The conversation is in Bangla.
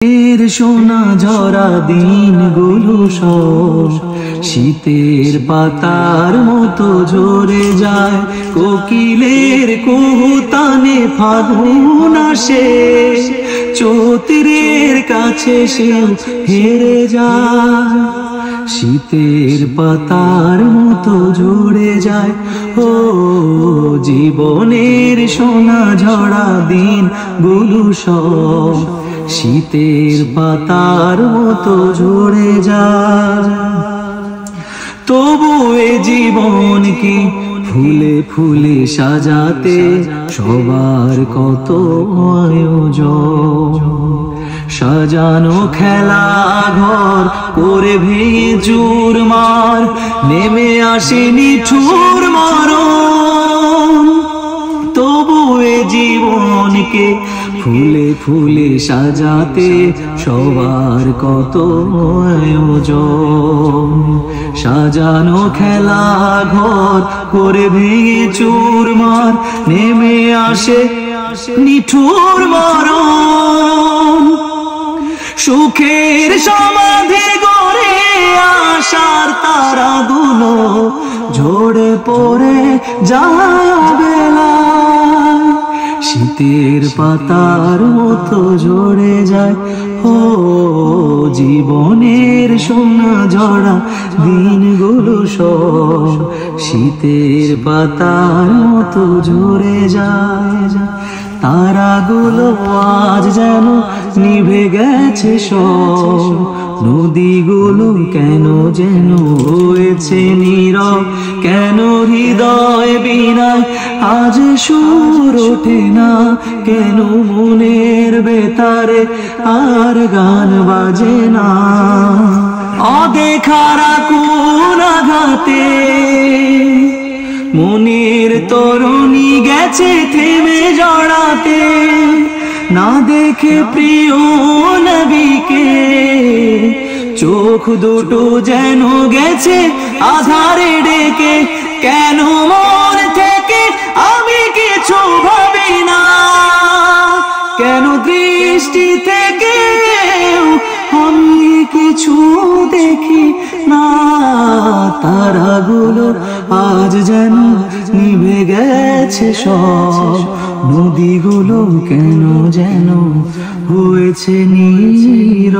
এর সোনা ঝরা দিনগুলো সব শীতের পাতার মতো ঝরে যায়। কোকিলের কুহুতানে ফাগুন আসে, চৈত্রের কাছে সে হেরে যায়। শীতের পাতার মতো ঝরে যায় ও জীবনের সোনা ঝরা দিনগুলো সব শীতের পাতার মতো ঝরে যায়। তবু এ জীবন কি ফুলে ফুলে সাজাতে সবার কত আয়োজন। সাজানো খেলা ঘর করে ভেঙে চুরমার, নেমে আসে নিঠুর মরণ। তবু এ জীবনকে ফুলে ফুলে সাজাতে সবার কত আয়োজন। সাজানো খেলা ঘর করে ভেঙে চুরমার, নেমে আসে নিঠুর মরণ। সুখের সমাধি গড়ে আশার তারাগুলো ঝরে পড়ে যায় বেলায়। শীতের পাতার মতো ঝরে যায় ও জীবনের সোনা ঝরা দিনগুলো সব শীতের পাতার মতো ঝরে যায়। তারাগুলো আজ যেন নিভে গেছে সব, নদীগুলো কেন যেন হয়েছে নীরব। কেন হৃদয় বিনায় আজ সুর ওঠে না, কেন মনের বেতারে আর গান বাজে না। অদেখারা কোন আঘাতে মনের তরুণী গেছে থেমে জড়াতে। না দেখে প্রিয় নবীকে চোখ দুটো যেন গেছে আধারে ডেকে। কেন মন থেকে আমি কিছু ভাবি না, কেন দৃষ্টি থেকে আমি কিছু দেখি না। তারাগুলো আজ যেন নিভে গেছে সব, নদীগুলো কেন যেন হয়েছে নীরব।